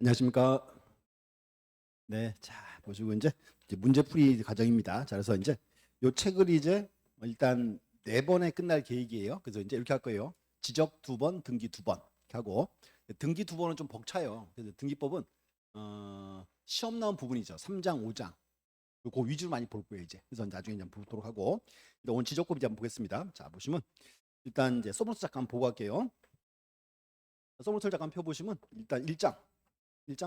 안녕하십니까. 네, 자 보시고 이제 문제풀이 과정입니다. 자, 그래서 이제 요 책을 이제 일단 4번에 끝날 계획이에요. 그래서 이제 이렇게 할 거예요. 지적 2번, 등기 2번 이렇게 하고, 등기 2번은 좀 벅차요. 그래서 등기법은 시험 나온 부분이죠. 3장, 5장. 그 위주로 많이 볼 거예요 이제. 그래서 나중에 이제 보도록 하고, 일단 오늘 지적법 이제 한번 보겠습니다. 자, 보시면 일단 이제 서브노트 잠깐 보고 갈게요. 서브노트 잠깐 펴보시면 일단 1장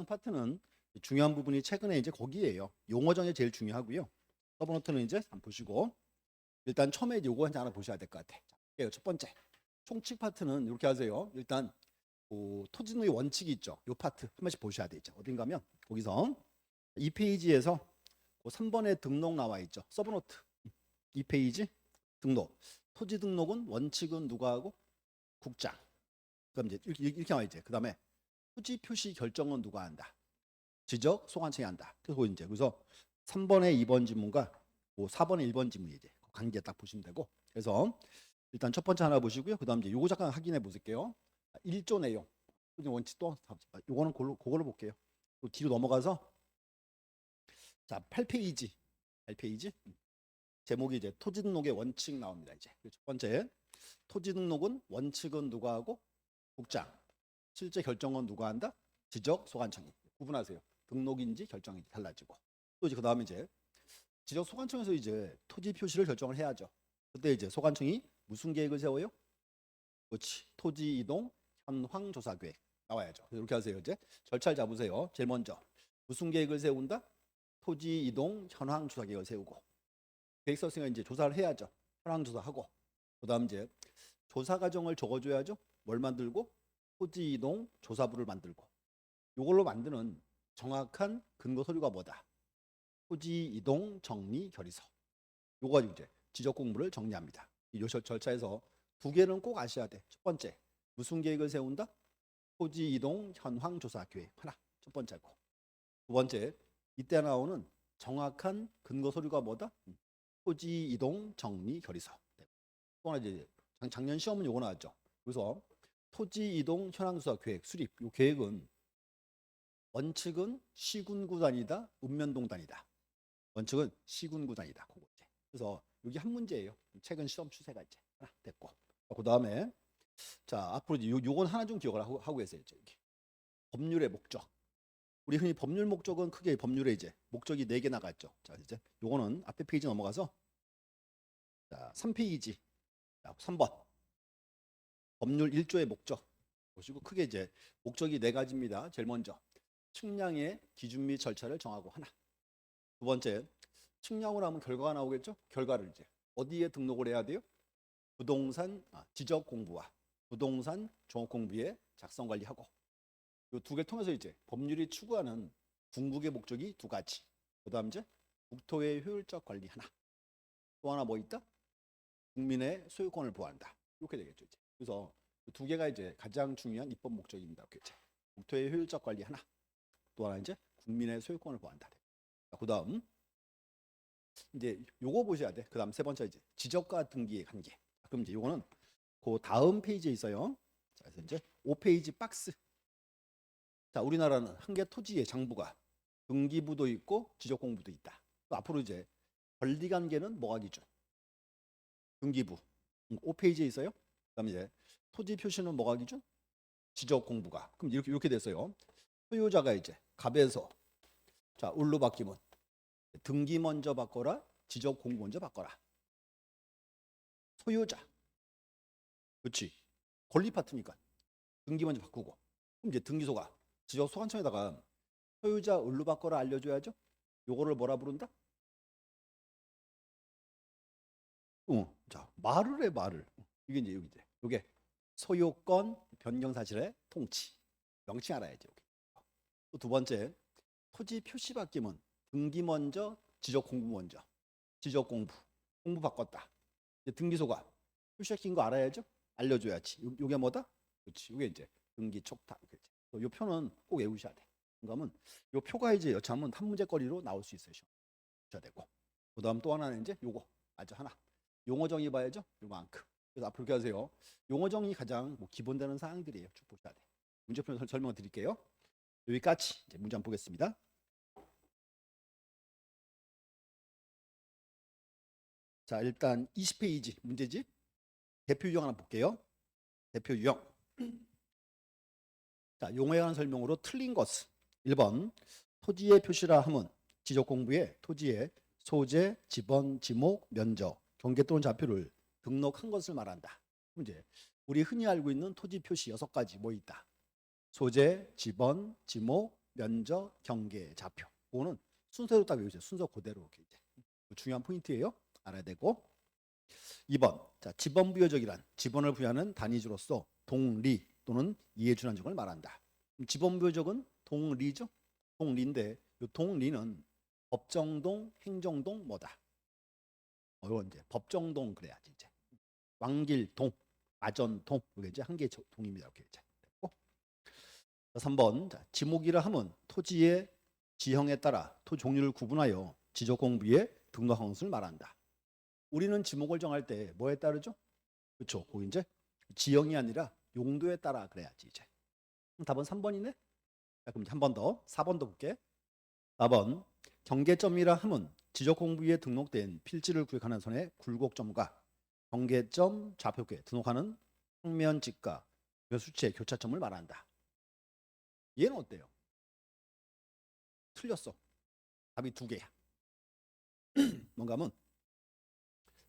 파트는 중요한 부분이 최근에 이제 거기에요. 용어 정의 제일 중요하고요. 서브노트는 이제 한번 보시고, 일단 처음에 이제 요거 하나 보셔야 될 것 같아. 자, 볼게요. 첫 번째 총칙 파트는 이렇게 하세요. 일단 토지의 원칙이 있죠. 요 파트 한 번씩 보셔야 되죠. 어딘가면 거기서 이 페이지에서 3번에 등록 나와 있죠. 서브노트 이 페이지 등록. 토지 등록은 원칙은 누가 하고? 국장. 그럼 이제 이렇게 나와 있지. 그다음에 토지 표시 결정은 누가 한다? 지적 소관청이 한다. 그래서 3번의 2번 지문과 4번의 1번 지문이 이제 관계 딱 보시면 되고. 그래서 일단 첫 번째 하나 보시고요. 그다음 이제 요거 잠깐 확인해 보실게요. 1조 내용. 원칙 또 요거는 그걸로 볼게요. 또 뒤로 넘어가서 자, 8페이지. 제목이 이제 토지 등록의 원칙 나옵니다. 이제 첫 번째 토지 등록은 원칙은 누가 하고? 국장. 실제 결정은 누가 한다? 지적 소관청이. 구분하세요. 등록인지 결정인지 달라지고. 또 이제 그다음에 이제 지적 소관청에서 이제 토지 표시를 결정을 해야죠. 그때 이제 소관청이 무슨 계획을 세워요? 그렇지. 토지 이동 현황 조사 계획 나와야죠. 이렇게 하세요. 이제 절차를 잡으세요. 제일 먼저 무슨 계획을 세운다? 토지 이동 현황 조사 계획을 세우고, 계획서 쓰니까 이제 조사를 해야죠. 현황 조사하고, 그다음 이제 조사 과정을 적어줘야죠. 뭘 만들고? 토지 이동 조사부를 만들고. 이걸로 만드는 정확한 근거 서류가 뭐다? 토지 이동 정리 결의서. 요거 가지고 이제 지적 공부를 정리합니다. 이 절차에서 2개는 꼭 아셔야 돼. 첫 번째, 무슨 계획을 세운다? 토지 이동 현황 조사 계획 하나. 첫 번째고. 두 번째, 이때 나오는 정확한 근거 서류가 뭐다? 토지 이동 정리 결의서. 또 하나 이제 작년 시험은 요거 나왔죠. 그래서 토지 이동 현황 조사 계획 수립. 요 계획은 원칙은 시군구단이다, 읍면동단이다. 원칙은 시군구단이다. 그거 이제. 그래서 여기 한 문제예요. 최근 시험 추세가 이제 하나 됐고. 그 다음에 자, 앞으로 이제 요건 하나 좀 기억을 하고 계세요. 여기 법률의 목적. 우리 흔히 법률 목적은 크게 법률에 이제 목적이 4개 나갔죠. 자, 이제 요거는 앞에 페이지 넘어가서 자, 3페이지. 자, 3번. 법률 1조의 목적. 보시고 크게 이제 목적이 4가지입니다. 제일 먼저 측량의 기준 및 절차를 정하고 하나. 두 번째, 측량을 하면 결과가 나오겠죠? 결과를 이제 어디에 등록을 해야 돼요? 부동산 지적 공부와 부동산 종합 공부에 작성 관리하고, 이 2개 통해서 이제 법률이 추구하는 궁극의 목적이 2가지. 그다음 이제 국토의 효율적 관리 하나. 또 하나 뭐 있다? 국민의 소유권을 보호한다. 이렇게 되겠죠. 이제. 그래서 2개가 이제 가장 중요한 입법 목적입니다. 이제 국토의 효율적 관리 하나. 또 하나 이제 국민의 소유권을 보호한다. 그다음 이제 요거 보셔야 돼. 그다음 세 번째 이제 지적과 등기의 관계. 그럼 이제 요거는 그 다음 페이지에 있어요. 자, 그래서 이제 5페이지 박스. 자, 우리나라는 한 개 토지의 장부가 등기부도 있고 지적공부도 있다. 또 앞으로 이제 권리 관계는 뭐가 기준? 등기부. 5페이지에 있어요. 그다음에 이제 토지 표시는 뭐가 기준? 지적공부가. 그럼 이렇게 됐어요. 소유자가 이제 갑에서 자, 을로 바뀌면 등기 먼저 바꿔라, 지적 공부 먼저 바꿔라. 소유자. 그렇지. 권리 파트니까 등기 먼저 바꾸고. 그럼 이제 등기소가 지적 소관청에다가 소유자 을로 바꿔라 알려줘야죠. 요거를 뭐라 부른다? 자, 말을 해 말을. 이게 이제 여기 이제 요게 소유권 변경 사실의 통치. 명칭 알아야지. 여기. 또 두 번째, 토지 표시 바뀌면 등기 먼저, 지적 공부 먼저. 지적 공부. 공부 바꿨다. 이제 등기소가 표시시킨 거 알아야죠. 알려줘야지. 요게 뭐다? 그렇지. 요게 이제 등기 촉탁. 요 표는 꼭 외우셔야 돼. 그러면 요 표가 이제 여차하면 한 문제거리로 나올 수 있어요. 셔야 되고. 그다음 또 하나는 이제 요거 아주 하나. 용어 정의 봐야죠. 요만큼. 그래서 앞으로 이렇게 하세요. 용어 정의 가장 기본되는 사항들이에요. 쭉 보셔야 돼. 문제표 설명을 드릴게요. 여기까지 이제 문제 한번 보겠습니다. 자, 일단 20페이지 문제집 대표 유형 하나 볼게요. 대표 유형. 자, 용어에 관한 설명으로 틀린 것은 1번 토지의 표시라 함은 지적 공부에 토지의 소재, 지번, 지목, 면적, 경계 또는 좌표를 등록한 것을 말한다. 이제 우리 흔히 알고 있는 토지 표시 6가지 뭐 있다. 소재, 지번, 지목, 면적, 경계, 좌표. 그거는 순서로 딱 외우세요. 순서 그대로 이제 중요한 포인트예요. 알아야 되고. 2번. 자, 지번 부여적이란 지번을 부여하는 단위주로서 동리 또는 이해준한적을 말한다. 지번 부여적은 동리죠. 동리인데 이 동리는 법정동, 행정동 뭐다. 이거 이제 법정동 그래야지 이제. 왕길동, 아전동 이게 이제 한 개의 동입니다. 이렇게 이제. 3번. 자, 지목이라 함은 토지의 지형에 따라 토 종류를 구분하여 지적공부에 등록한 것을 말한다. 우리는 지목을 정할 때 뭐에 따르죠? 그렇죠. 거기 이제 지형이 아니라 용도에 따라 그래야지 이제. 답은 3번이네. 자, 그럼 한 번 더 4번도 볼게. 4번. 경계점이라 함은 지적공부에 등록된 필지를 구획하는 선의 굴곡점과 경계점 좌표에 등록하는 평면 직과 수치의 교차점을 말한다. 얘는 어때요? 틀렸어. 답이 2개야. 뭔가 하면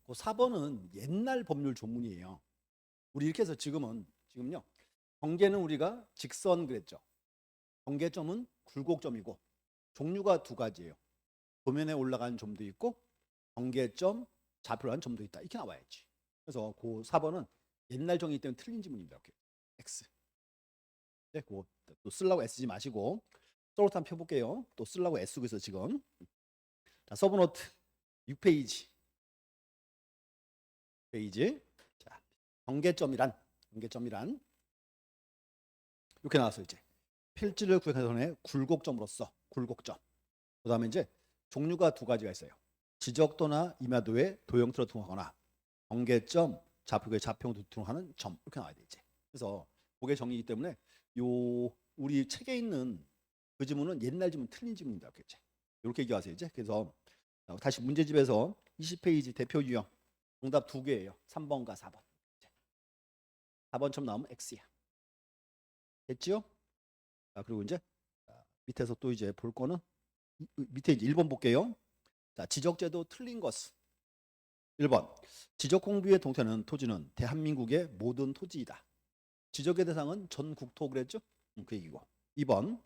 그 4번은 옛날 법률 조문이에요. 우리 이렇게 해서 지금요. 경계는 우리가 직선 그랬죠. 경계점은 굴곡점이고 종류가 2가지예요. 도면에 올라간 점도 있고 경계점 좌표로 한 점도 있다. 이렇게 나와야지. 그래서 그 4번은 옛날 정의 때문에 틀린 지문입니다. 이렇게 X. 네, 그거 또 쓰려고 애쓰지 마시고 서로 한번 펴볼게요. 또 쓰려고 애쓰고 있어 지금. 자, 서브노트 6페이지. 자, 경계점이란 이렇게 나왔어요. 이제 필지를 구획하는 선의 굴곡점으로서 굴곡점. 그다음에 이제 종류가 2가지가 있어요. 지적도나 임야도에 도형틀어 등록하거나 경계점, 좌표에 좌표로 등록하는 점 이렇게 나와야 돼 이제. 그래서 그게 정의이기 때문에 요 우리 책에 있는 그 지문은 옛날 지문 틀린 지문입니다. 이렇게 얘기하세요 이제. 그래서 다시 문제집에서 20페이지 대표 유형 정답 2개예요. 3번과 4번. 4번처럼 나오면 X야. 됐죠? 자, 그리고 이제 밑에서 또 이제 볼 거는 밑에 이제 1번 볼게요. 자, 지적제도 틀린 것은 1번. 지적 공부의 동태는 토지는 대한민국의 모든 토지이다. 지적의 대상은 전 국토 그랬죠? 그 얘기고. 2번.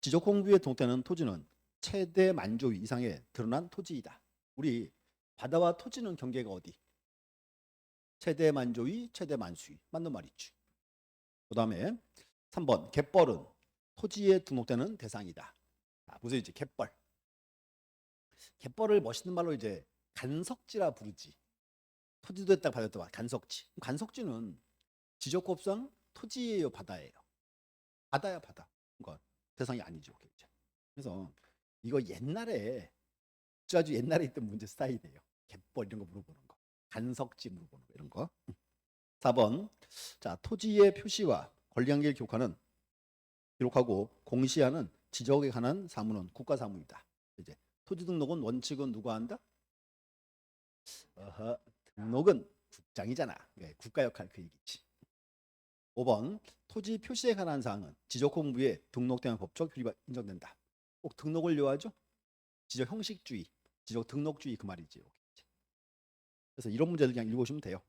지적 공부의 동태는 토지는 최대 만조위 이상의 드러난 토지이다. 우리 바다와 토지는 경계가 어디? 최대 만조위, 최대 만수위. 맞는 말이지. 그 다음에 3번. 갯벌은 토지에 등록되는 대상이다. 자, 보세요. 이제 갯벌. 갯벌을 멋있는 말로 이제 간석지라 부르지. 토지도 했다 받았다 봐. 간석지. 간석지는 지적법상 토지예요, 바다예요? 바다야, 바다. 그러니까 대상이 아니죠. 그래서 이거 옛날에 아주 옛날에 있던 문제 스타일이에요. 갯벌 이런 거 물어보는 거. 간석지 물어보는 거 이런 거. 4번. 자, 토지의 표시와 권리관계를 기록하고 공시하는 지적에 관한 사무는 국가사무이다. 이제 토지 등록은 원칙은 누가 한다? 등록은 국장이잖아. 국가 역할 그 얘기지. 5번. 토지 표시에 관한 사항은 지적공부에 등록된 법적 효리가 인정된다. 꼭 등록을 요하죠. 지적 형식주의, 지적 등록주의 그 말이지. 그래서 이런 문제들 그냥 읽으시면 돼요.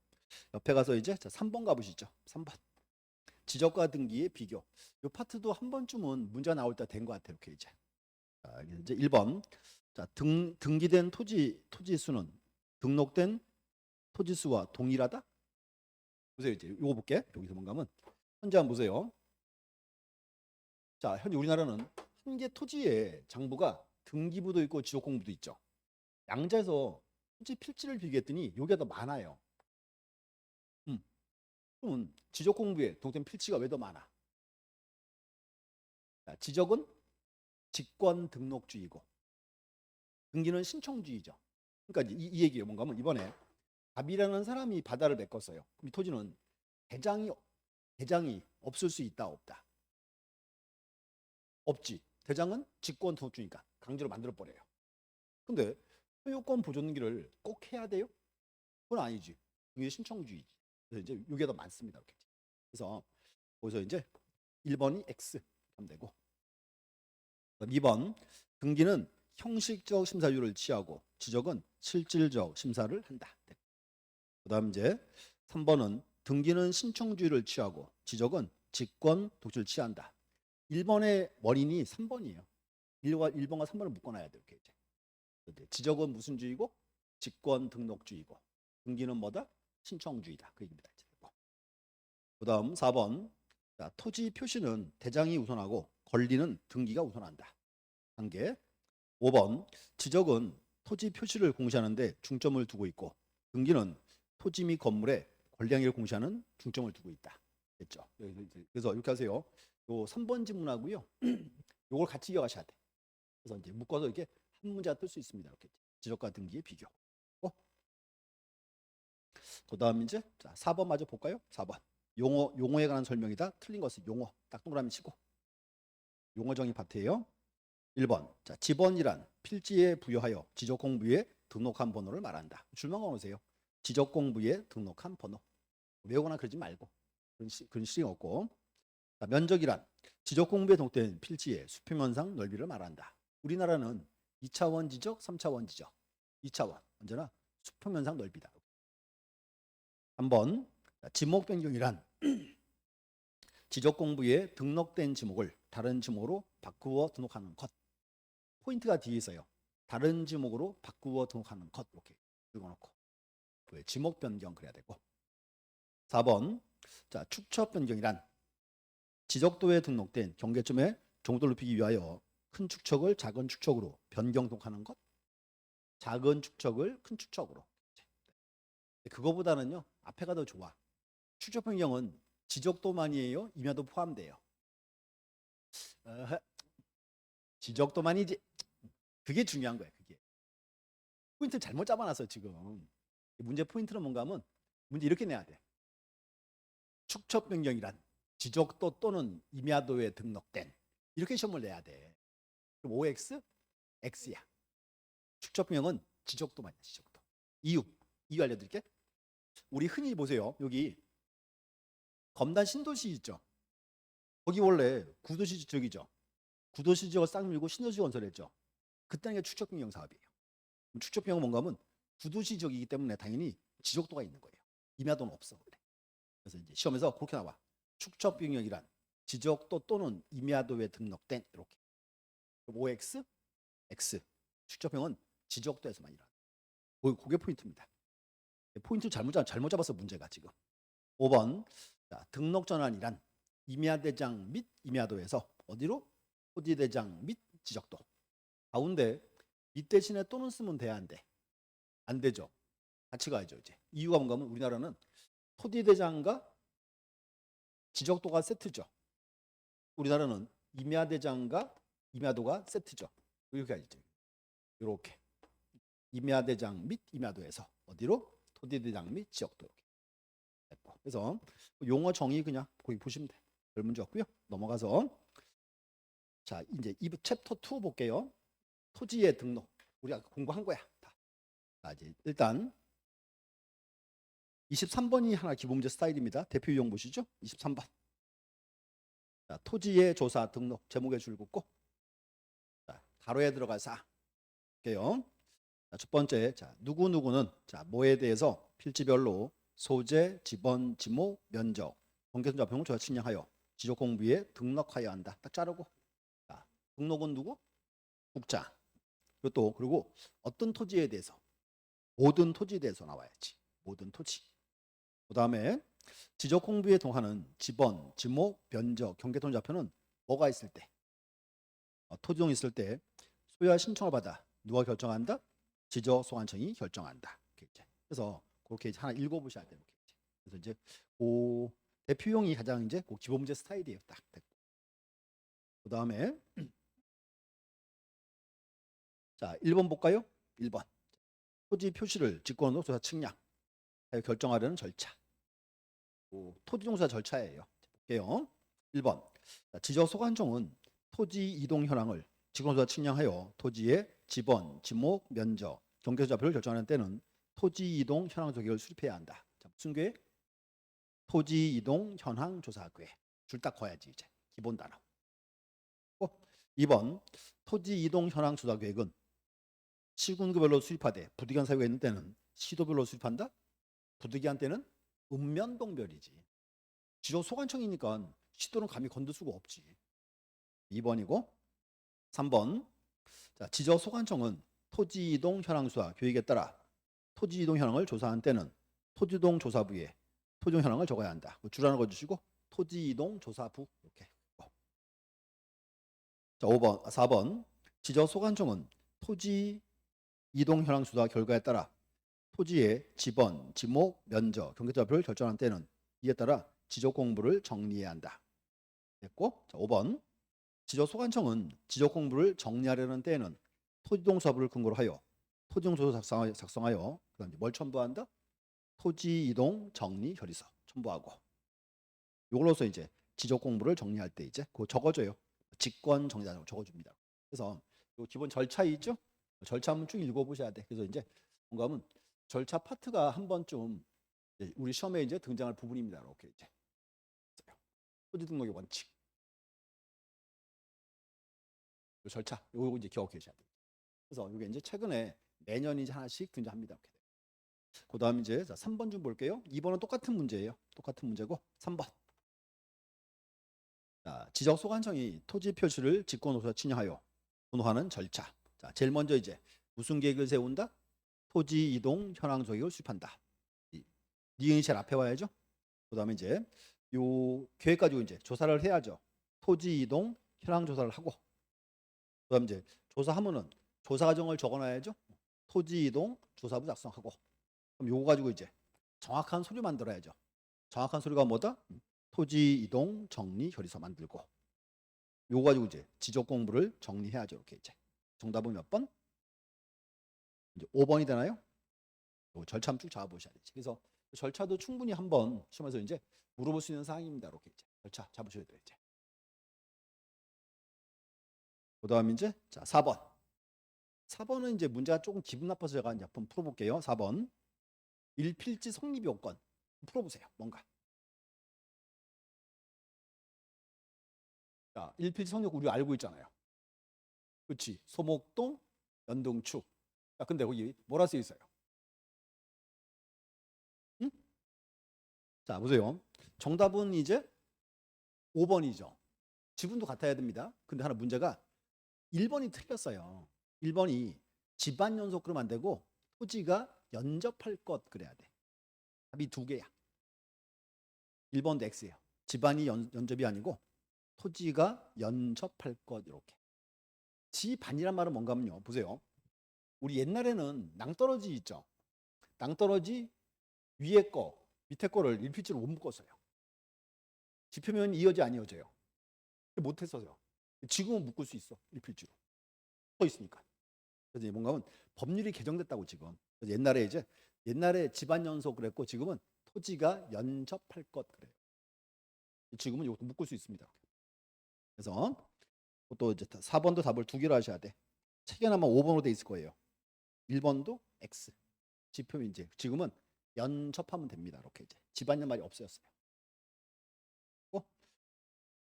옆에 가서 이제 3번 가보시죠. 3번. 지적과 등기의 비교. 이 파트도 한 번쯤은 문제가 나올 때 된 것 같아요. 이렇게 이제. 자, 이제 1번. 자, 등기된 토지 수는 등록된 토지 수와 동일하다? 보세요. 이제 이거 볼게. 여기서 뭔가 하면 현재 한번 보세요. 자, 현재 우리나라는 한 개 토지에 장부가 등기부도 있고 지적공부도 있죠. 양자에서 토지 필지를 비교했더니 여기가 더 많아요. 그러면 지적공부에 등록된 필지가 왜 더 많아? 자, 지적은 직권 등록주의고 등기는 신청주의죠. 그러니까 이 얘기예요. 뭔가 하면 이번에 갑이라는 사람이 바다를 메꿨어요. 이 토지는 대장이 없을 수 있다 없다? 없지. 대장은 직권 등록주니까 강제로 만들어 버려요. 근데 소유권 보존기를 꼭 해야 돼요? 그건 아니지. 이게 신청주의지. 그래서 이제 이게 더 많습니다. 이렇게. 그래서 거기서 이제 1번이 X 하면 되고 2번 등기는 형식적 심사율을 취하고 지적은 실질적 심사를 한다. 그다음 이제 3번은 등기는 신청주의를 취하고 지적은 직권 독주를 취한다. 1번의 원인이 3번이에요. 1번과 3번을 묶어놔야 돼요. 이렇게 이제. 지적은 무슨 주의고 직권 등록주의고 등기는 뭐다? 신청주의다. 그 얘기입니다. 그다음 4번 자, 토지 표시는 대장이 우선하고 권리는 등기가 우선한다. 단계 5번 지적은 토지 표시를 공시하는데 중점을 두고 있고 등기는 토지 및 건물에 권리행위를 공시하는 중점을 두고 있다. 됐죠? 그래서 이렇게 하세요. 요 3번 지문하고요. 요걸 같이 이어가셔야 돼. 그래서 이제 묶어서 이렇게 한 문제가 뜰 수 있습니다. 이렇게 지적과 등기의 비교. 그다음 이제 자, 4번 마저 볼까요? 4번. 용어에 관한 설명이다. 틀린 것은 용어. 딱 동그라미 치고. 용어 정의 파트예요. 1번. 자, 지번이란 필지에 부여하여 지적 공부에 등록한 번호를 말한다. 줄만 걸으세요. 지적 공부에 등록한 번호. 외우거나 그러지 말고. 그런 시행 없고. 자, 면적이란 지적 공부에 등록된 필지의 수평면상 넓이를 말한다. 우리나라는 2차원 지적, 3차원 지적. 2차원. 언제나 수평면상 넓이다. 3번. 지목 변경이란 지적 공부에 등록된 지목을 다른 지목으로 바꾸어 등록하는 것. 포인트가 뒤에 있어요. 다른 지목으로 바꾸어 등록하는 것. 이렇게 읽어놓고 지목 변경 그래야 되고. 4번 자 축척 변경이란 지적도에 등록된 경계점의 정도를 높이기 위하여 큰 축척을 작은 축척으로 변경 등록하는 것. 작은 축척을 큰 축척으로. 그거보다는요 앞에가 더 좋아. 축척 변경은 지적도만이에요? 임야도 포함돼요? 지적도만이지. 그게 중요한 거예요. 그게 포인트를 잘못 잡아놨어 지금. 문제 포인트는 뭔가 하면 문제 이렇게 내야 돼. 축척 변경이란 지적도 또는 임야도에 등록된 이렇게 시험을 내야 돼. 그럼 OX? X야. 축척 변경은 지적도만이야. 지적도. 이유 알려드릴게. 우리 흔히 보세요. 여기 검단 신도시 있죠. 거기 원래 구도시 지적이죠. 구도시 지역을 싹 밀고 신도시 건설했죠. 그때는 축척 변경 사업이에요. 축척 변경은 뭔가 하면 구도시 지역이기 때문에 당연히 지적도가 있는 거예요. 임야도는 없어. 그래서 이제 시험에서 그렇게 나와. 축척 변경이란 지적도 또는 임야도에 등록된 이렇게. OX, X. 축척 변경은 지적도에서만 일어나. 그게 포인트입니다. 포인트 잘못 잡아서 문제가 지금. 5번 자, 등록 전환이란 임야대장 및 임야도에서 어디로? 토지대장 및 지적도. 가운데 이 대신에 또는 쓰면 돼야 안 돼? 안 되죠. 같이 가야죠. 이제 이유가 뭔가 하면 우리나라는 토지대장과 지적도가 세트죠. 우리나라는 임야대장과 임야도가 세트죠. 이렇게 하죠. 이렇게 임야대장 및 임야도에서 어디로? 토지대장 및 지적도. 이렇게. 그래서 용어 정의 그냥 거기 보시면 돼. 별 문제 없고요. 넘어가서 자 이제 이 챕터 2 볼게요. 토지의 등록. 우리가 공부한 거야. 다. 자, 이제 일단 23번이 하나 기본 문제 스타일입니다. 대표 유형 보시죠. 23번. 자, 토지의 조사 등록 제목에 줄 긋고 자, 가로에 들어가서 볼게요. 자, 첫 번째 자 누구누구는 자 뭐에 대해서 필지별로 소재, 지번, 지목, 면적, 경계선 좌표를 조사 측량하여 지적 공부에 등록하여야 한다. 딱 자르고 자, 등록은 누구? 국자. 그리고 어떤 토지에 대해서 모든 토지에 대해서 나와야지. 모든 토지. 그 다음에 지적 공부에 동하는 지번, 지목, 면적, 경계선 좌표는 뭐가 있을 때? 토지동이 있을 때 소유할 신청을 받아 누가 결정한다? 지적 소관청이 결정한다. 그래서 그렇게 하나 읽어보셔야 돼요. 그래서 이제 그 대표용이 가장 이제 그 기본 문제 스타일이에요. 딱 됐고. 그 다음에 자 1번 볼까요? 1번 토지 표시를 직권으로 조사 측량 결정하려는 절차. 토지종사 절차예요. 볼게요. 1번 지적 소관청은 토지 이동 현황을 직원조사 측량하여 토지의 지번, 지목, 면적, 경계좌표를 결정하는 때는 토지 이동 현황 조계를 수립해야 한다. 자, 무슨 궤? 토지 이동 현황 조사 궤. 줄 딱 그어야지 이제 기본 단어. 2번 토지 이동 현황 조사 계획은 시군구별로 수립하되 부득이한 사유가 있는 때는 시도별로 수립한다. 부득이한 때는 읍면동별이지. 지도 소관청이니까 시도는 감히 건들 수가 없지. 2번이고 3번. 자, 지적 소관청은 토지 이동 현황 조사 계획에 따라 토지 이동 현황을 조사한 때는 토지이동 조사부에 토지 이동 현황을 적어야 한다. 줄 하나 그어주시고 토지 이동 조사부 이렇게. 자, 4번. 지적 소관청은 토지 이동 현황 조사 결과에 따라 토지의 지번, 지목, 면적, 경계좌표를 결정한 때는 이에 따라 지적 공부를 정리해야 한다. 됐고, 자, 5번. 지적 소관청은 지적 공부를 정리하려는 때에는 토지이동 조사부를 근거로 하여 토지이동 조사 작성하여 그다음 뭘 첨부한다? 토지 이동 정리 결의서 첨부하고 이걸로서 이제 지적 공부를 정리할 때 이제 그거 적어줘요. 직권 정리자로 적어줍니다. 그래서 요 기본 절차 있죠? 절차 한번 쭉 읽어보셔야 돼. 그래서 이제 뭔가 하면 절차 파트가 한 번쯤 우리 시험에 이제 등장할 부분입니다. 이렇게 이제 토지 등록의 원칙, 요 절차, 요거 이제 기억해 주셔야 돼요. 그래서 이게 이제 최근에 매년 이제 하나씩 등장합니다. 이렇게. 그다음 이제 3번 좀 볼게요. 2번은 똑같은 문제예요. 똑같은 문제고 3번. 자, 지적 소관청이 토지 표시를 직권으로서 친여하여 분호하는 절차. 자, 제일 먼저 이제 무슨 계획을 세운다? 토지 이동 현황 조획을 수립한다. 니은이 제일 앞에 와야죠. 그다음에 이제 요 계획 가지고 이제 조사를 해야죠. 토지 이동 현황 조사를 하고. 그다음 이제 조사하면은 조사 과정을 적어놔야죠. 토지 이동 조사부 작성하고. 그럼 요거 가지고 이제 정확한 서류 만들어야죠. 정확한 서류가 뭐다? 토지 이동 정리 결의서 만들고. 요거 가지고 이제 지적 공부를 정리해야죠. 이렇게 이제. 정답은 몇 번? 이제 5번이 되나요? 요 절차 한번 쭉 잡아보셔야 되지. 그래서 절차도 충분히 한번 시험에서 이제 물어볼 수 있는 사항입니다. 이렇게 이제 절차 잡으셔야 돼요. 이제. 그다음 이제 자 4번. 4번은 이제 문제가 조금 기분 나빠서 제가 이제 한번 풀어볼게요. 4번. 일필지 성립 요건 풀어보세요. 뭔가. 자, 일필지 성립 우리 알고 있잖아요. 그렇지. 소목동, 연동축. 자, 근데 거기 뭐라 써 있어요? 응? 자, 보세요. 정답은 이제 5번이죠. 지분도 같아야 됩니다. 근데 하나 문제가 1번이 틀렸어요. 1번이 집안 연속으로 안 되고 토지가 연접할 것 그래야 돼. 답이 두 개야. 1번도 X예요. 집안이 연접이 아니고 토지가 연접할 것 이렇게. 지반이란 말은 뭔가 하면요. 보세요. 우리 옛날에는 낭떠러지 있죠. 낭떠러지 위에 거, 밑에 거를 일필지로 못 묶었어요. 지표면 이어지 안 이어져요. 못했어요. 지금은 묶을 수 있어. 일필지로. 써 있으니까. 그래서 뭔가 하면 법률이 개정됐다고 지금. 그래서 옛날에 집안 연속 그랬고 지금은 토지가 연접할 것 그래요. 지금은 이것도 묶을 수 있습니다. 그래서 또 이제 4번도 답을 두 개로 하셔야 돼. 책에는 아마 5번으로 돼 있을 거예요. 1번도 X. 지표면 이제 지금은 연접하면 됩니다. 이렇게 이제 집안연 말이 없어졌어요.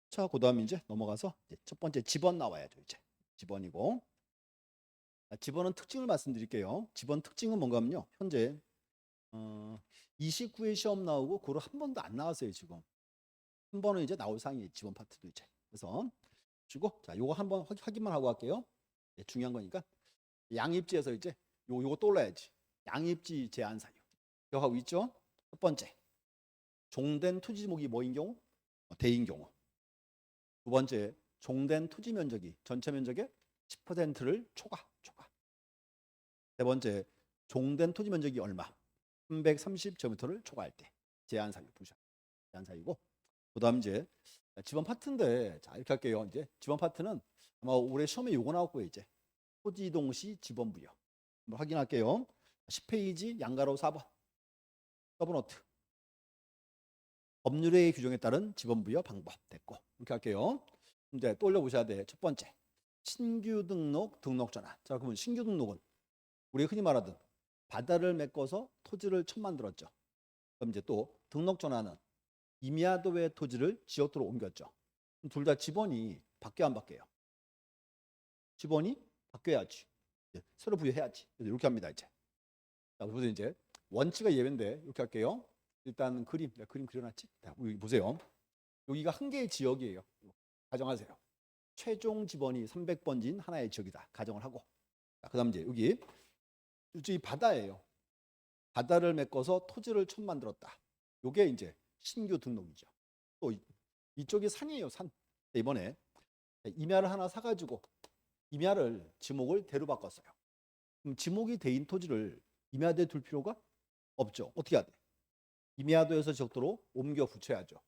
자, 그다음 이제 넘어가서 이제 첫 번째 지번 나와야죠. 이제 지번이고. 지번은 특징을 말씀드릴게요. 지번 특징은 뭔가 하면요. 현재 29회 시험 나오고 그걸 한 번도 안 나왔어요, 지금. 한 번은 이제 나올 상이에요. 지번 파트도 이제. 그래서 주고 자, 요거 한번 확인만 하고 갈게요. 네, 중요한 거니까. 양입지에서 이제 요거 떠올라야지. 양입지 제한 사유. 기억하고 있죠? 첫 번째. 종된 토지 지목이 뭐인 경우? 대인 경우. 두 번째. 종된 토지 면적이 전체 면적의 10%를 초과. 세 번째. 종된 토지 면적이 얼마? 330제곱미터를 초과할 때. 제한 사유 부셔. 제한 사유고. 그다음 이제 지번 파트인데 자, 이렇게 할게요. 이제 지번 파트는 아마 올해 시험에 요거 나올 거예요, 이제. 토지 이동 시 지번 부여. 한번 확인할게요. 10페이지 양가로 4번. 서브노트. 법률의 규정에 따른 지번 부여 방법 됐고. 이렇게 할게요. 이제 떠올려 보셔야 돼. 첫 번째, 신규 등록, 등록 전환. 자, 그러면 신규 등록은 우리가 흔히 말하던 바다를 메꿔서 토지를 처음 만들었죠. 그럼 이제 또 등록 전환은 임야도의 토지를 지역도로 옮겼죠. 둘 다 지번이 바뀌어 안 바뀌어요? 지번이 바뀌어야지. 새로 부여해야지. 이렇게 합니다 이제. 자, 그래서 이제 원칙은 예외인데 이렇게 할게요. 일단 그림, 내가 그림 그려놨지? 자, 여기 보세요. 여기가 한 개의 지역이에요. 가정하세요. 최종 지번이 300번지인 하나의 지역이다. 가정을 하고. 자, 그다음 이제 여기 이쪽이 바다예요. 바다를 메꿔서 토지를 처음 만들었다. 요게 이제 신규 등록이죠. 또 이쪽이 산이에요, 산. 이번에 임야를 하나 사가지고 임야를 지목을 대로 바꿨어요. 그럼 지목이 대인 토지를 임야도에 둘 필요가 없죠. 어떻게 해야 돼? 임야도에서 지역도로 옮겨 붙여야죠.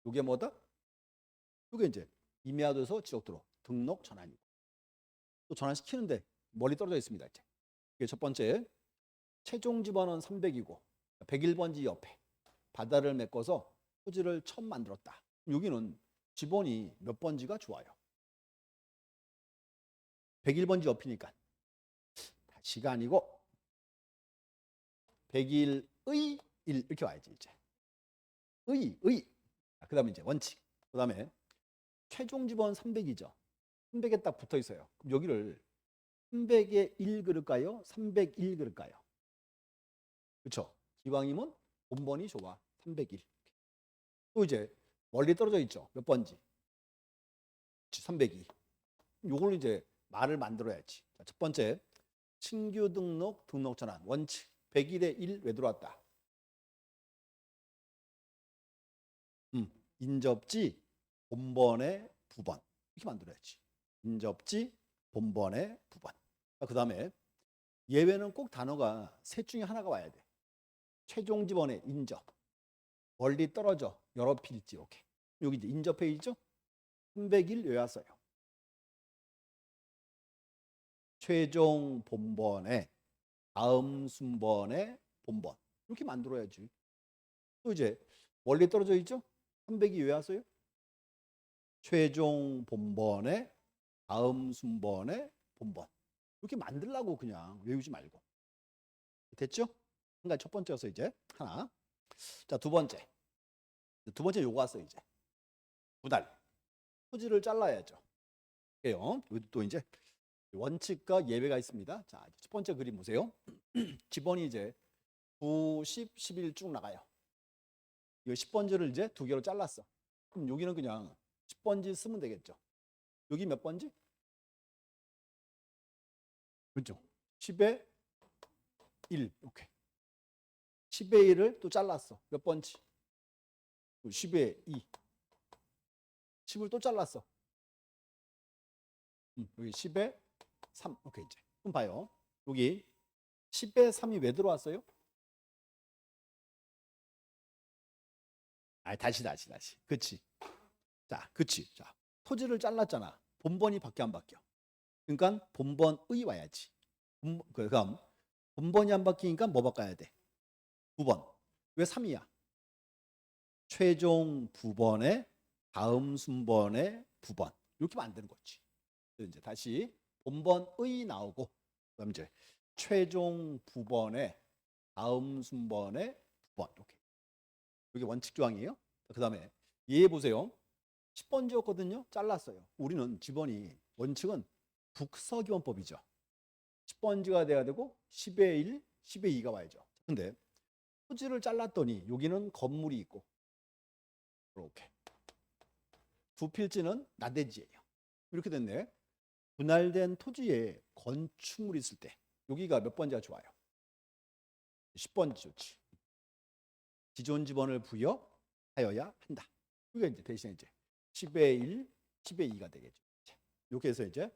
이게 뭐다? 이게 이제 임야도에서 지역도로 등록 전환이고 또 전환시키는데 멀리 떨어져 있습니다. 이제 이게 첫 번째, 최종 지번은 300이고 101번지 옆에 바다를 메꿔서 토지를 처음 만들었다. 여기는 지번이 몇 번지가 좋아요? 101번지 옆이니까 다시가 아니고 101의 1 이렇게 와야지 이제. 그 다음에 이제 원칙. 그 다음에 최종 지번 300이죠. 300에 딱 붙어 있어요. 그럼 여기를 300에 1 그럴까요? 301 그럴까요? 그렇죠. 기왕이면 본번이 좋아. 301. 또 이제 멀리 떨어져 있죠. 몇 번지? 302. 요걸 이제 말을 만들어야지. 자, 첫 번째, 신규 등록, 등록 전환 원칙 101에 1 왜 들어왔다? 인접지 본번의 부번 이렇게 만들어야지. 인접지 본번의 부번. 그 다음에 예외는 꼭 단어가 셋 중에 하나가 와야 돼. 최종 지번의 인접, 멀리 떨어져 여러 필지. 오케이. 여기 이제 인접해 있죠. 301 외웠어요. 최종 본번의 다음 순번의 본번 이렇게 만들어야지. 또 이제 멀리 떨어져 있죠. 300이 외웠어요. 최종 본번의 다음 순번의 본번 이렇게 만들라고 그냥 외우지 말고. 됐죠? 한 가지 첫 번째여서 이제 하나. 자, 두 번째 요거 왔어요. 이제 분할 토지를 잘라야죠. 그래요. 여기도 또 이제 원칙과 예외가 있습니다. 자, 첫 번째 그림 보세요. 지번이 이제 9, 10, 11 쭉 나가요. 이 10번지를 이제 두 개로 잘랐어. 그럼 여기는 그냥 10번지 쓰면 되겠죠. 여기 몇 번지? 그렇죠. 10에 1. 오케이. 10에 1을 또 잘랐어. 몇 번지? 10에 2. 10을 또 잘랐어. 여기 10에 3. 오케이, 이제. 그럼 봐요. 여기 10에 3이 왜 들어왔어요? 다시. 그치. 자, 그치. 자, 토지를 잘랐잖아. 본번이 밖에 안 바뀌어. 그러니까 본번의 와야지. 그럼 본번이 안 바뀌니까 뭐 바꿔야 돼? 부번. 왜 3이야? 최종 부번의 다음 순번의 부번. 이렇게 만드는 거지. 이제 다시 본번의 나오고 그다음 이제 최종 부번의 다음 순번의 부번. 이렇게. 이게 원칙 조항이에요. 그다음에 얘 보세요. 10번지였거든요. 잘랐어요. 우리는 지번이 원칙은 북서기원법이죠. 10번지가 돼야 되고 10의 1, 10의 2가 와야죠. 근데 토지를 잘랐더니 여기는 건물이 있고 이렇게 두 필지는 나대지예요. 이렇게 됐네. 분할된 토지에 건축물이 있을 때 여기가 몇 번지가 좋아요? 10번지 좋지. 기존 지번을 부여하여야 한다. 이게 이제 대신 이제 10의 1, 10의 2가 되겠죠. 이렇게 해서 이제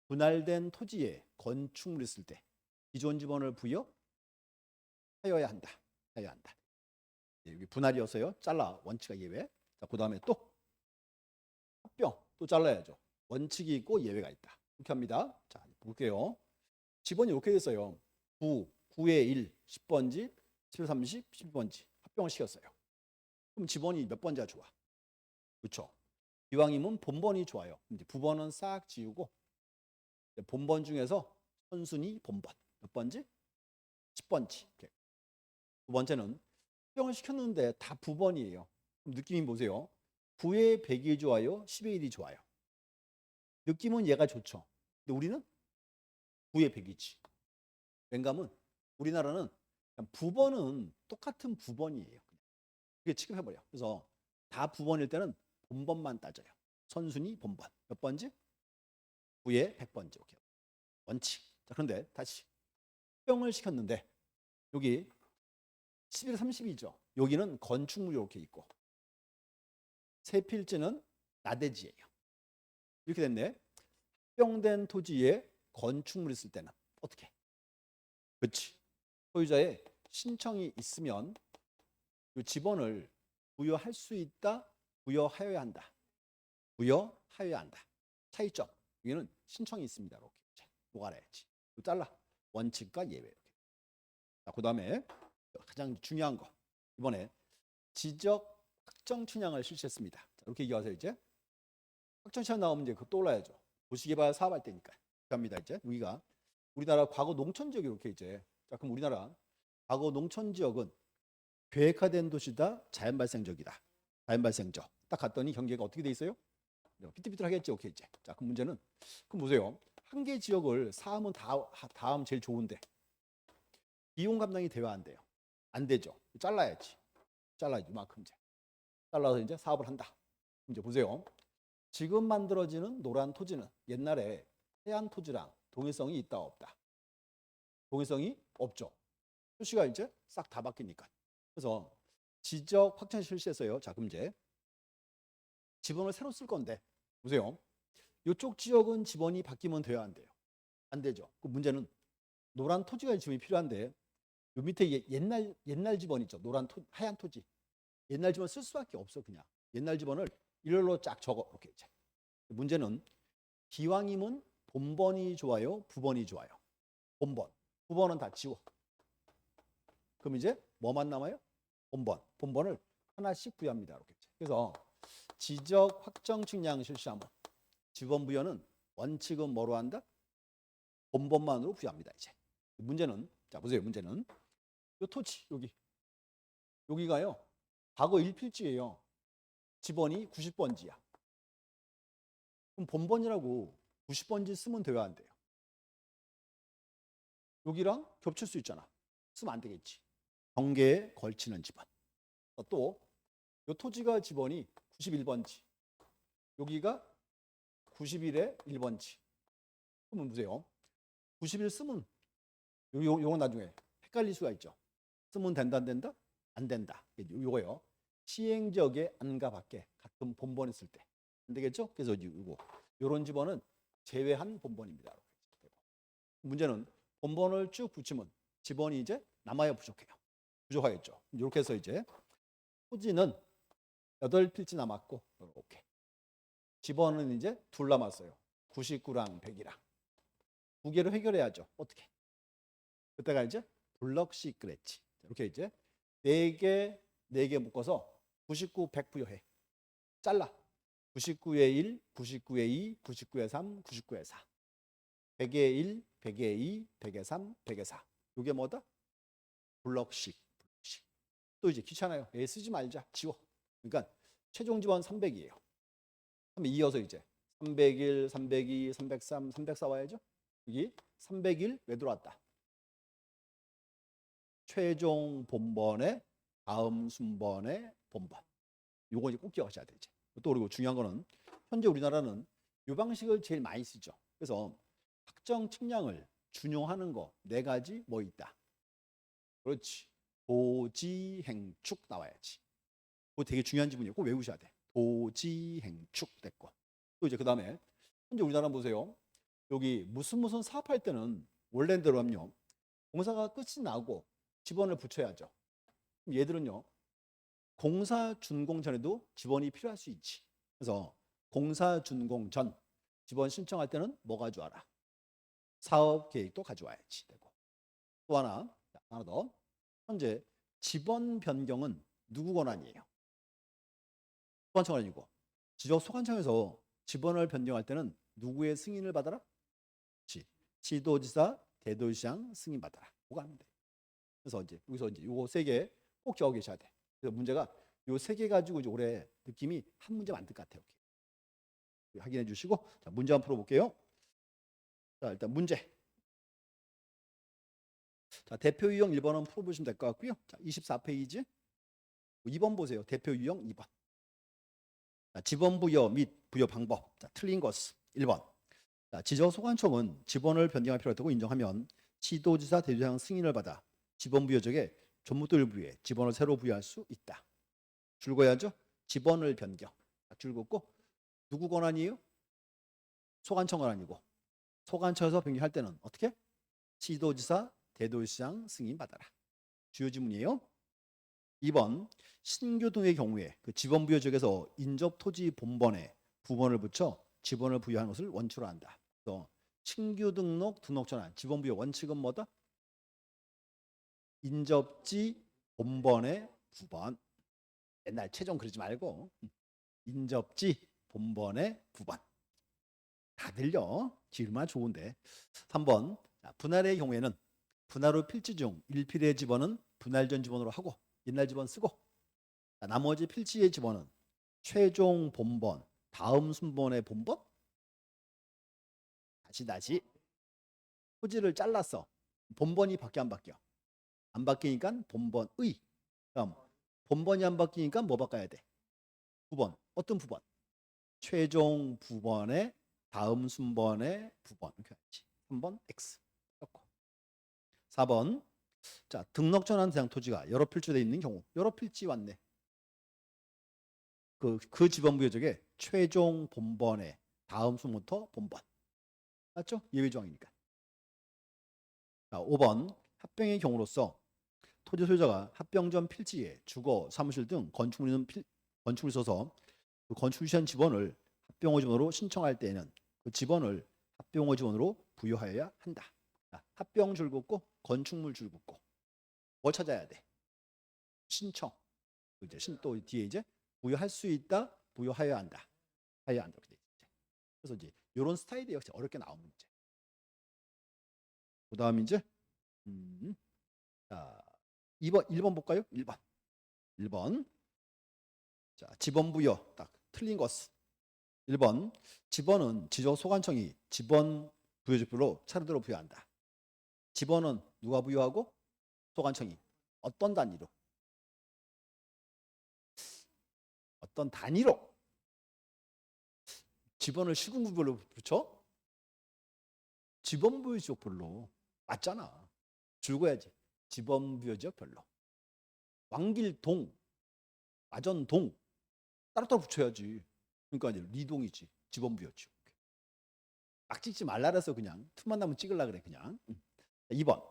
분할된 토지에 건축물이 있을 때 기존 지번을 부여하여야 한다. 여기 분할이어서요. 잘라. 원칙과 예외. 자, 그다음에 또 합병 또 잘라야죠. 원칙이 있고 예외가 있다. 이렇게 합니다. 자, 볼게요. 지번이 이렇게 됐어요. 9의 1, 10번지, 7, 30, 12번지 합병을 시켰어요. 그럼 지번이 몇 번지가 좋아? 그렇죠. 기왕이면 본번이 좋아요. 이제 부번은 싹 지우고 본번 중에서 선순위 본번 몇 번지? 10번지. 두 번째는 합병을 시켰는데 다 부번이에요. 그럼 느낌이 보세요. 9의 100이 좋아요? 10의 1이 좋아요? 느낌은 얘가 좋죠. 근데 우리는 9의 100이지. 왠가면 우리나라는 그냥 부번은 똑같은 부번이에요. 그게 취급해버려. 그래서 다 부번일 때는 본번만 따져요. 선순위 본번. 몇 번지? 9의 100번지. 오케이. 원칙. 자, 그런데 다시 합병을 시켰는데 여기 11, 30이죠. 여기는 건축물이 이렇게 있고 세 필지는 나대지예요. 이렇게 됐네. 합병된 토지에 건축물이 있을 때는 어떻게? 그렇지. 소유자의 신청이 있으면 이 지번을 부여할 수 있다, 부여하여야 한다. 부여하여야 한다. 차이점. 여기는 신청이 있습니다. 이렇게. 이거 알아야지. 이거 잘라. 원칙과 예외. 이렇게. 자, 그다음에 가장 중요한 거. 이번에 지적 확정 춘향을 실시했습니다. 자, 이렇게 얘기하세요. 이제 확정 춘향 나오면 이제 그 떠올라야죠. 도시개발 사업할 때니까. 갑니다. 이제 여기가 우리나라 과거 농촌 지역이 이렇게 이제. 자, 그럼 우리나라 과거 농촌 지역은 계획화된 도시다, 자연 발생 지역이다. 자연 발생 지역. 딱 갔더니 경계가 어떻게 돼 있어요? 삐뚤삐뚤하겠지. 오케이 이제. 자, 그 문제는 그럼 보세요. 한 개 지역을 사하면 다음 제일 좋은데 비용 감당이 돼야 안 돼요. 안 되죠. 잘라야지. 잘라야지. 이만큼 이제. 잘라서 이제 사업을 한다. 이제 보세요. 지금 만들어지는 노란 토지는 옛날에 해안 토지랑 동일성이 있다 없다. 동일성이 없죠. 표시가 이제 싹 다 바뀌니까. 그래서 지적 확정 실시했어요. 자, 그럼 이제 지번을 새로 쓸 건데 보세요. 이쪽 지역은 지번이 바뀌면 돼야 안 돼요. 안 되죠. 그 문제는 노란 토지가 지번이 필요한데 요 밑에 옛날 지번 있죠. 하얀 토지. 옛날 지번 쓸 수밖에 없어 그냥. 옛날 지번을 일렬로 쫙 적어. 이렇게 이제. 문제는 기왕이면 본번이 좋아요, 부번이 좋아요. 본번. 부번은 다 지워. 그럼 이제 뭐만 남아요? 본번. 본번을 하나씩 부여합니다. 이렇게. 그래서 지적 확정 측량 실시하면 지번 부여는 원칙은 뭐로 한다? 본번만으로 부여합니다. 이제. 문제는 자 보세요. 문제는 요 토지 여기가요. 과거 1필지예요. 지번이 90번지야. 그럼 본번이라고 90번지 쓰면 돼야 안 돼요? 여기랑 겹칠 수 있잖아. 쓰면 안 되겠지. 경계에 걸치는 지번. 또 요 토지가 지번이 91번지. 여기가 91의 1번지. 그러면 보세요. 91 쓰면 요건 나중에 헷갈릴 수가 있죠. 쓰면 된다 안 된다? 안 된다. 요거요. 시행지역의 안과 밖에 같은 본번 있을 때 안 되겠죠? 그래서 요런 지번은 제외한 본번입니다. 문제는 본번을 쭉 붙이면 지번이 이제 남아야 부족해요. 부족하겠죠. 이렇게 해서 이제 토지는 8필지 남았고 이렇게 지번은 이제 둘 남았어요. 99랑 100이랑 두 개를 해결해야죠. 어떻게? 그때가 이제 블럭씩 그랬지. 이렇게 이제 네 개 묶어서 99, 100 부여해. 잘라. 99의 1, 99의 2, 99의 3, 99의 4. 100의 1, 100의 2, 100의 3, 100의 4. 이게 뭐다? 블럭씩. 또 이제 귀찮아요. 애 쓰지 말자. 지워. 그러니까 최종 지번 300이에요. 그럼 이어서 이제 301, 302, 303, 304 와야죠. 여기 301 왜 들어왔다? 최종 본번의 다음 순번의 본번. 요거 이제 꼭 기억하셔야 되지. 또 그리고 중요한 거는 현재 우리나라는 이 방식을 제일 많이 쓰죠. 그래서 확정 측량을 준용하는 거 네 가지 뭐 있다. 그렇지. 도지행축 나와야지. 그거 되게 중요한 지문이에요. 꼭 외우셔야 돼. 도지행축 됐고. 또 이제 그 다음에 현재 우리나라 보세요. 여기 무슨 사업할 때는 원래대로 하면요. 공사가 끝이 나고 지번을 붙여야죠. 그럼 얘들은요. 공사 준공 전에도 지번이 필요할 수 있지. 그래서 공사 준공 전 지번 신청할 때는 뭐 가져와라? 사업 계획도 가져와야지 되고. 또 하나 더. 현재 지번 변경은 누구 권한이에요? 소관청 권한이고 지적 소관청에서 지번을 변경할 때는 누구의 승인을 받아라? 시도지사, 대도시장 승인 받아라. 뭐가 하면 돼. 그래서 이제 여기서 이제 요거 세 개 꼭 적어 계셔야 돼. 그래서 문제가 요 세 개 가지고 이제 올해 느낌이 한 문제 만들 것 같아요. 확인해 주시고 자, 문제 한번 풀어볼게요. 자, 일단 문제. 자, 대표 유형 1번은 풀어보시면 될 것 같고요. 자, 24페이지 2번 보세요. 대표 유형 2번. 자, 지번 부여 및 부여 방법. 자, 틀린 것은 1번. 자, 지적소관청은 지번을 변경할 필요가 있다고 인정하면 시도지사, 대도시장 승인을 받아 지번 부여적에 전무들 부여에 지번을 새로 부여할 수 있다. 줄거야죠. 지번을 변경. 줄 긋고 누구 권한이에요? 소관청 권한이고 소관청에서 변경할 때는 어떻게? 시도지사, 대도시장 승인 받아라. 주요 지문이에요. 2번 신규 등의 경우에 그 지번 부여 지역에서 인접 토지 본번에 부번을 붙여 지번을 부여하는 것을 원칙으로 한다. 또 신규 등록 등록 전환 지번 부여 원칙은 뭐다? 인접지 본번의 부번. 옛날 최종 그러지 말고 인접지 본번의 부번. 다 들려. 기울만 좋은데. 3번 분할의 경우에는 분할 후 필지 중 1필의 지번은 분할 전 지번으로 하고 옛날 지번 쓰고 나머지 필지의 지번은 최종 본번 다음 순번의 본번. 다시 토지를 잘랐어. 본번이 바뀌어 안 바뀌어? 안 바뀌니까 본번의. 그럼 본번이 안 바뀌니까 뭐 바꿔야 돼? 부번. 어떤 부번? 최종 부번의 다음 순번의 부번. 이렇게 하지. 3번 X. 4번. 자, 등록 전환 대상 토지가 여러 필지되어 있는 경우. 여러 필지 왔네. 그 지번 부여적에 최종 본번의 다음 순부터 본번. 맞죠? 예외 조항이니까. 자, 5번. 합병의 경우로서 토지 소유자가 합병 전 필지에 주거, 사무실 등 건축물이 있어서 그 건축 유치한 지번을 합병호 지번으로 신청할 때에는 그 지번을 합병호 지번으로 부여하여야 한다. 자, 합병 줄 긋고 건축물 줄 긋고 뭘 찾아야 돼? 신청. 이제 또 뒤에 이제 부여할 수 있다, 부여하여야 한다. 하여야 한다. 그래서 이제 이런 스타일이 역시 어렵게 나온 문제. 그다음 이제 자, 1번 볼까요? 1번. 자, 지번 부여 딱 틀린 것은 1번. 지번은 지적소관청이 지번 부여지표로 차례대로 부여한다. 지번은 누가 부여하고? 소관청이. 어떤 단위로? 어떤 단위로? 지번을 시군구별로 붙여? 지번 부여 지역별로. 맞잖아. 줄거야지. 지번 부여 지역별로. 왕길동, 마전동 따로따로 붙여야지. 그러니까 이제 리동이지. 지번 부여 지역. 막 찍지 말라 그래서 그냥 틈만 나면 찍으려 그래 그냥. 2번.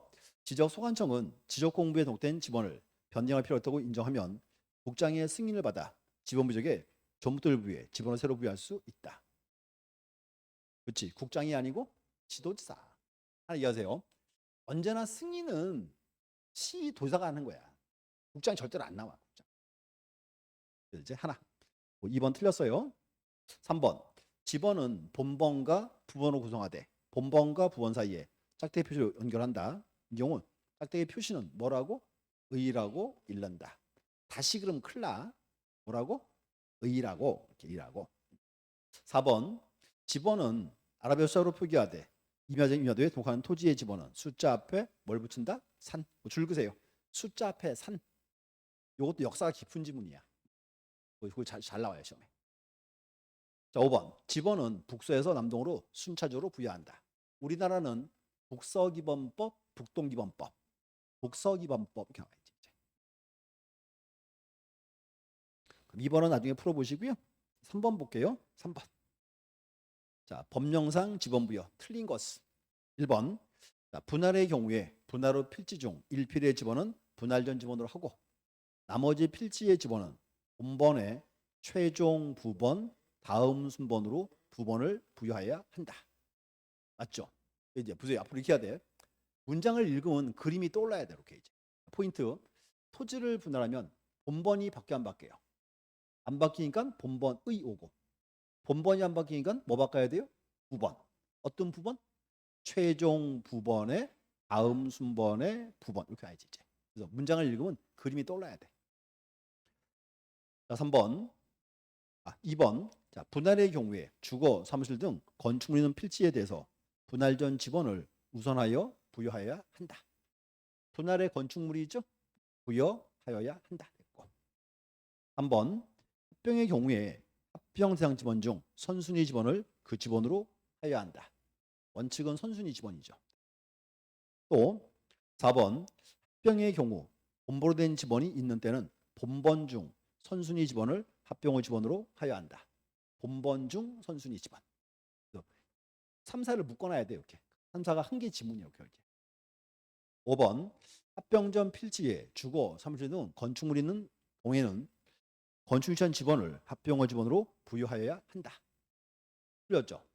지적소관청은 지적공부에 등록된 지번을 변경할 필요가 있다고 인정하면 국장의 승인을 받아 지번 부족에 전무들 부여에 지번을 새로 부여할 수 있다. 그렇지. 국장이 아니고 지도지사. 하나 이해하세요. 언제나 승인은 시도지사가 하는 거야. 국장이 절대로 안 나와. 이제 하나. 2번 틀렸어요. 3번. 지번은 본번과 부번으로 구성하되 본번과 부번 사이에 짝대기 표시를 연결한다. 이 경우 짝대기 표시는 뭐라고? 의라고 읽는다. 다시 그럼 큰일 나. 뭐라고? 의라고. 이렇게 의라고. 4번. 지번은 아랍어 숫자로 표기하되 임야도에 독하는 토지의 지번은 숫자 앞에 뭘 붙인다? 산. 줄 그세요. 숫자 앞에 산. 이것도 역사가 깊은 지문이야. 그거 잘 나와요 시험에. 자, 5번. 지번은 북서에서 남동으로 순차적으로 부여한다. 우리나라는 북서기번법, 북동기번법. 북서기번법 이렇게 나와야지. 그럼 2번은 나중에 풀어보시고요. 3번 볼게요. 3번. 자, 법령상 지번부여 틀린 것은 1번. 자, 분할의 경우에 분할 후 필지 중 1필의 지번은 분할 전 지번으로 하고 나머지 필지의 지번은 본번의 최종 부번 다음 순번으로 부번을 부여해야 한다. 맞죠? 이제 보세요. 앞으로 이렇게 해야 돼. 문장을 읽으면 그림이 떠올라야 돼. 이렇게 이제. 포인트. 토지를 분할하면 본번이 바뀌어 안 바뀌어요? 안 바뀌니까 본번의 오고 본번이 안 바뀌니까 뭐 바꿔야 돼요? 부번. 어떤 부번? 최종 부번의 다음 순번의 부번. 이렇게 해야지 이제. 그래서 문장을 읽으면 그림이 떠올라야 돼. 자, 3번. 2번. 자, 분할의 경우에 주거, 사무실 등 건축물 있는 필지에 대해서 분할 전 지번을 우선하여 부여하여야 한다. 분할의 건축물이죠? 부여하여야 한다. 됐고. 3번. 합병의 경우에 합병 대상 지번 중 선순위 지번을 그 지번으로 하여야 한다. 원칙은 선순위 지번이죠. 또 4번. 합병의 경우 본보로 된 지번이 있는 때는 본번 중 선순위 지번을 합병의 지번으로 하여야 한다. 본번 중 선순위 지번. 3, 4를 묶어놔야 돼요. 이렇게. 3, 4가 한 개 지문이에요. 이렇게. 5번. 합병 전 필지에 주거, 사무실 등 건축물이 있는 경우에는 건축유치원 지번을 합병의 지번으로 부여하여야 한다. 틀렸죠?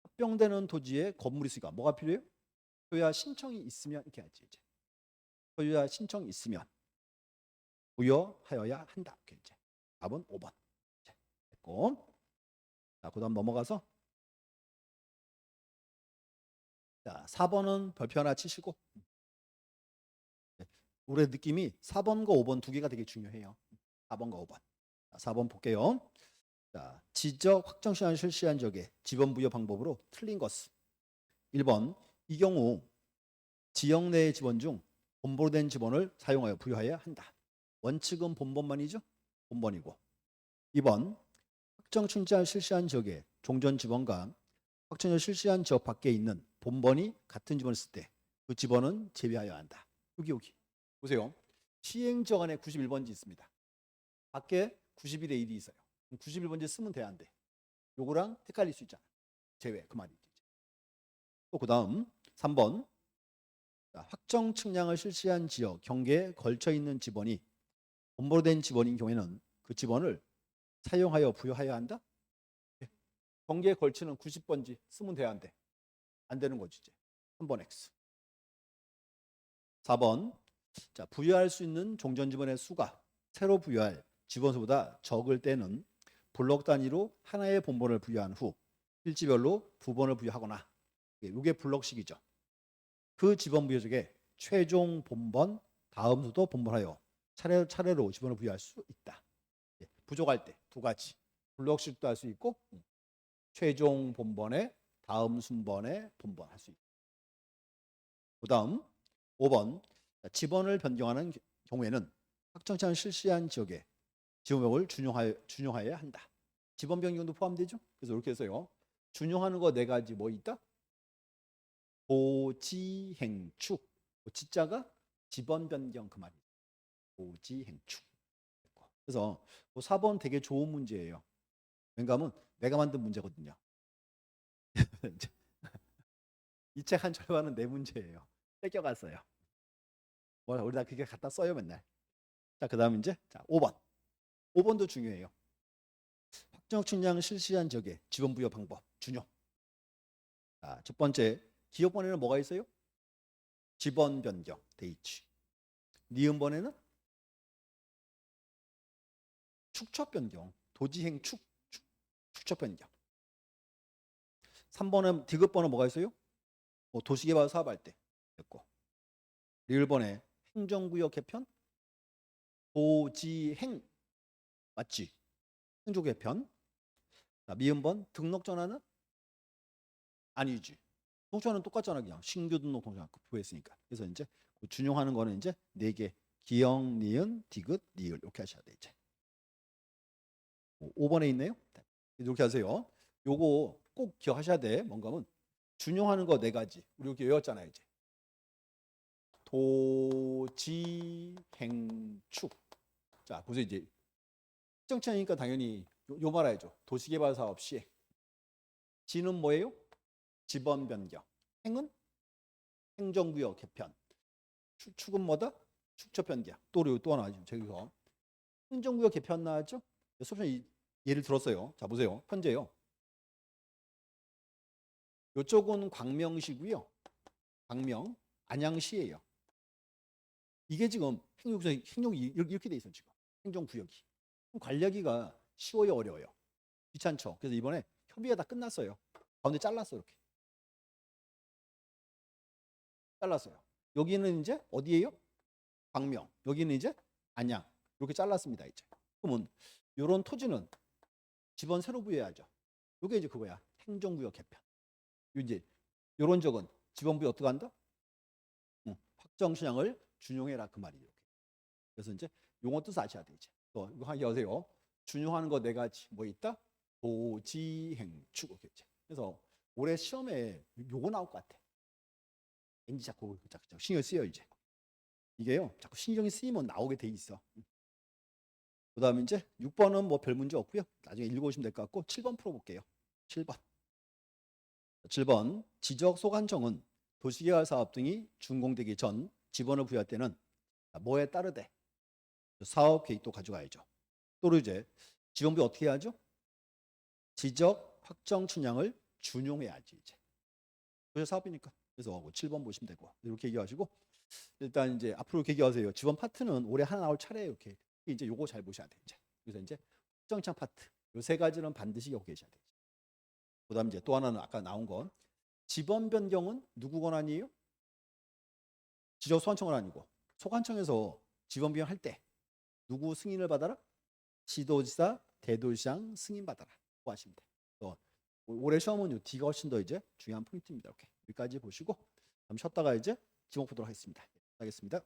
합병되는 토지에 건물이 있으니까 뭐가 필요해요? 소유자 신청이 있으면 이렇게 하지 이제. 소유자 신청이 있으면 부여하여야 한다. 이렇게 이제. 답은 5번. 됐고. 자, 그다음 넘어가서 자, 4번은 별표 하나 치시고. 우리의 느낌이 4번과 5번 두 개가 되게 중요해요. 4번과 5번. 자, 4번 볼게요. 자, 지적 확정 시간 실시한 적에 지번 부여 방법으로 틀린 것은 1번. 이 경우 지역 내의 지번 중 본보로 된 지번을 사용하여 부여해야 한다. 원칙은 본번만이죠. 본번이고. 2번. 확정 춘지할 실시한 지역의 종전 지번과 확정을 실시한 지역 밖에 있는 본번이 같은 지번을 쓸 때 그 지번은 제외하여야 한다. 여기 보세요. 시행 지역 안에 91번지 있습니다. 밖에 91의 1이 있어요. 91번지 쓰면 돼야 안 돼. 요거랑 헷갈릴 수 있잖아. 제외 그 말이지. 또 그다음 3번. 확정 측량을 실시한 지역 경계에 걸쳐 있는 지번이 본보로 된 지번인 경우에는 그 지번을 사용하여 부여하여야 한다. 경계에 걸치는 90번지 쓰면 돼야 안 돼. 안 되는 거지 이제. 3번 X. 4번. 자, 부여할 수 있는 종전 지번의 수가 새로 부여할 지번수보다 적을 때는 블록 단위로 하나의 본번을 부여한 후 필지별로 두 번을 부여하거나 이게 블록식이죠. 그 지번 부여적에 최종 본번, 다음 수도 본번하여 차례로 지번을 부여할 수 있다. 부족할 때 두 가지. 블록식도 할 수 있고 최종 본번에 다음 순번에 본번 할 수 있다. 그다음 5번. 지번을 변경하는 경우에는 확정치를 실시한 지역에 지원명을 준용하여야 한다. 지번 변경도 포함되죠. 그래서 이렇게 해서요. 준용하는 거 네 가지 뭐 있다? 보지행축. 지자가 지번 변경 그 말이에요. 보지행축. 그래서 4번 되게 좋은 문제예요. 왜냐하면 내가 만든 문제거든요. 이 책 한 절반은 내 문제예요. 뺏겨갔어요. 우리 다 그게 갖다 써요 맨날. 자, 그다음 이제 5번. 5번도 중요해요. 확정 측량 실시한 지역의 지번 부여 방법 준용. 자, 첫 번째 기억번에는 뭐가 있어요? 지번 변경 대이치. 니은번에는 축척 변경 도지행 축척 변경. 3번에 디귿번은 뭐가 있어요? 도시개발 사업할 때 됐고. 리을번에 행정구역 개편 도지행 맞지? 행정 개편. 자, 미음번 등록 전환은 아니지. 동전은 똑같잖아. 그냥 신규 등록 동전 부했으니까. 그래서 이제 준용하는 거는 이제 4개. 기역, 니은, 디귿, 리을 이렇게 하셔야 돼 이제. 5번에 있네요. 이렇게 하세요. 요거 꼭 기억하셔야 돼. 뭔가면 준용하는 거 4가지. 우리 이렇게 외웠잖아요 이제. 도지행축. 자, 보세요 이제. 정치하니까 당연히 요 말해야죠. 도시개발 사업 시행. 지는 뭐예요? 지번 변경. 행은 행정구역 개편. 축은 뭐다? 축척 변경. 또 하나 저기서 행정구역 개편 나왔죠? 수업시간 예를 들었어요. 자, 보세요. 현재요. 이쪽은 광명시고요. 광명 안양시예요. 이게 지금 행정이 이렇게 돼 있어 지금. 행정구역이. 관리하기가 쉬워요, 어려워요? 귀찮죠. 그래서 이번에 협의가 다 끝났어요. 가운데 잘랐어 이렇게. 잘랐어요. 여기는 이제 어디예요? 광명. 여기는 이제 안양. 이렇게 잘랐습니다. 이제. 그러면 이런 토지는 지번 새로 부여해야죠. 이게 이제 그거야. 행정구역 개편. 이제 이런 적은 지번부여 어떻게 한다? 확정 신앙을 준용해라 그 말이에요. 그래서 이제 용어 뜻 아셔야 돼 이제. 또 이거 하나 여세요. 준용하는 거 네 가지 뭐 있다? 도지행축. 그래서 올해 시험에 요거 나올 것 같아. 왠지 자꾸 신경 쓰여 이제. 이게요. 자꾸 신경이 쓰이면 나오게 돼 있어. 그다음에 이제 6번은 뭐 별 문제 없고요. 나중에 읽어보시면 될 것 같고 7번 풀어볼게요. 7번. 7번 지적 소관청은 도시개발 사업 등이 준공되기 전 지번을 부여할 때는 뭐에 따르되 사업 계획도 가져가야죠. 또 이제 지원부 어떻게 해야죠? 지적 확정 춘향을 준용해야지 이제. 그래서 사업이니까. 그래서 7번 보시면 되고 이렇게 얘기하시고 일단 이제 앞으로 이렇게 얘기하세요. 지원 파트는 올해 하나 나올 차례예요. 이렇게 이제 요거 잘 보셔야 돼 이제. 그래서 이제 확정창 파트 요 세 가지는 반드시 갖고 계셔야 돼. 그다음 이제 또 하나는 아까 나온 건 지번 변경은 누구 권한이에요? 지적 소관청은 아니고 소관청에서 지번 변경할 때 누구 승인을 받아라? 지도지사, 대도시장 승인 받아라. 고 하시면 돼. 올해 시험은 요 D가 훨씬 더 이제 중요한 포인트입니다. 이렇게 여기까지 보시고 잠 쉬었다가 이제 지목 보도록 하겠습니다. 알겠습니다.